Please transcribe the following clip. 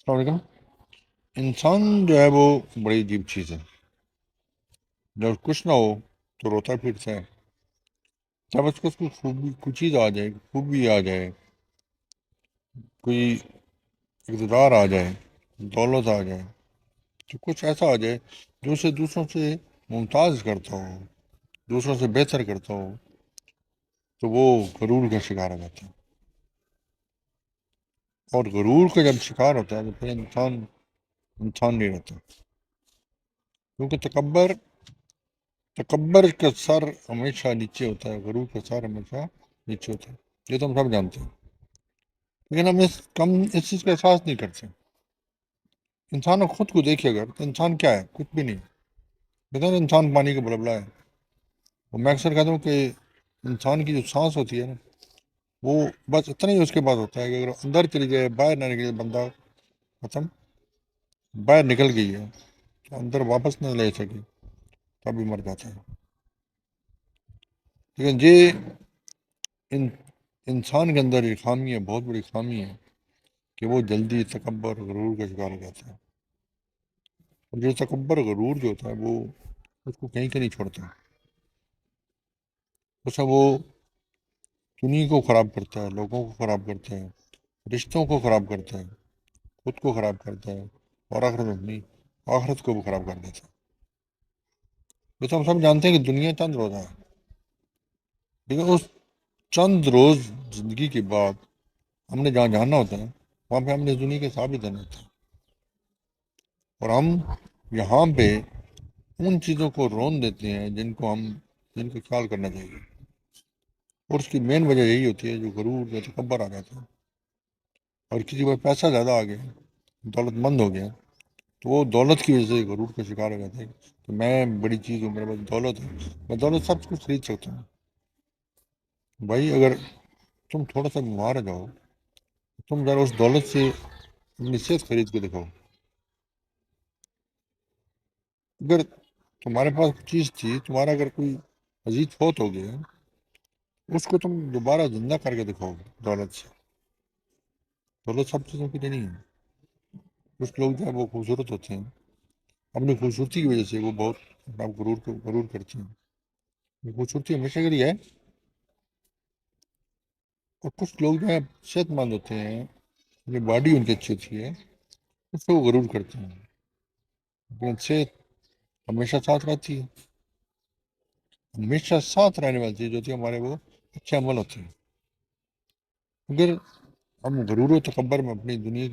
السلام علیکم۔ انسان جو ہے وہ بڑی عجیب چیز ہے۔ جب کچھ نہ ہو تو روتا پھرتا ہے، جب اس کو کوئی خوبی کوئی چیز آ جائے، خوبی آ جائے، کوئی اقتدار آ جائے، دولت آ جائے، تو کچھ ایسا آ جائے جو اسے دوسروں سے ممتاز کرتا ہو، دوسروں سے بہتر کرتا ہو، تو وہ غرور کا شکار ہو جاتا ہے۔ اور غرور کا جب شکار ہوتا ہے تو پھر انسان نہیں رہتا، کیونکہ تکبر کا سر ہمیشہ نیچے ہوتا ہے، غرور کا سر ہمیشہ نیچے ہوتا ہے، یہ تو ہم سب جانتے ہیں، لیکن ہم اس چیز کا احساس نہیں کرتے۔ انسان خود کو دیکھے اگر تو انسان کیا ہے؟ کچھ بھی نہیں۔ لیکن انسان پانی کا بلبلا ہے۔ اور میں اکثر کہتا ہوں کہ انسان کی جو سانس ہوتی ہے نا، وہ بس اتنا ہی اس کے پاس ہوتا ہے کہ اگر اندر چلی جائے، باہر نہ نکلے، بندہ ختم، باہر نکل گئی ہے تو اندر واپس نہ لے سکے تب بھی مر جاتا ہے۔ لیکن یہ انسان کے اندر یہ خامی ہے، بہت بڑی خامی ہے کہ وہ جلدی تکبر غرور کا شکار ہو جاتا ہے۔ اور جو تکبر غرور جو ہوتا ہے وہ اس کو کہیں نہیں چھوڑتا، اسے وہ دنیا کو خراب کرتا ہے، لوگوں کو خراب کرتا ہے، رشتوں کو خراب کرتا ہے، خود کو خراب کرتا ہے، اور آخرت کو بھی خراب کر دیتا ہے۔ یہ تو ہم سب جانتے ہیں کہ دنیا چند روزہ ہے، لیکن اس چند روز زندگی کے بعد ہم نے جہاں جانا ہوتا ہے وہاں پہ ہم نے دنیا کے ثابت رہنا ہوتا ہے، اور ہم یہاں پہ ان چیزوں کو رون دیتے ہیں جن کو خیال کرنا چاہیے، اور اس کی مین وجہ یہی ہوتی ہے جو غرور یا تکبر آ جاتا ہے۔ اور کسی پر پیسہ زیادہ آ گیا، دولت مند ہو گیا، تو وہ دولت کی وجہ سے غرور کا شکار ہو جاتا ہے کہ میں بڑی چیز ہوں، میرے پاس دولت ہے، میں دولت سب کچھ خرید سکتا ہوں۔ بھائی اگر تم تھوڑا سا بیمار ہو جاؤ، تم ذرا اس دولت سے اپنی صحت خرید کے دکھاؤ۔ اگر تمہارے پاس کوئی چیز تھی، تمہارا اگر کوئی عزیز فوت ہو گیا، اس کو تم دوبارہ زندہ کر کے دکھاؤ دولت سے۔ دولت سب چیزوں کے لیے نہیں ہے۔ کچھ لوگ جو ہے وہ خوبصورت ہوتے ہیں، اپنی خوبصورتی کی وجہ سے وہ بہت اپنا غرور کرتے ہیں، یہ خوبصورتی ہمیشہ کے لیے ہے۔ اور کچھ لوگ جو ہے صحت مند ہوتے ہیں، اپنی باڈی ان کی اچھی ہوتی ہے، اس سے وہ غرور کرتے ہیں، لیکن صحت ہمیشہ ساتھ رہتی ہے۔ ہمیشہ ساتھ رہنے والی چیز ہوتی ہے ہمارے وہ اچھے عمل ہوتے ہیں۔ اگر ہم غرور و تکبر میں اپنی دنیا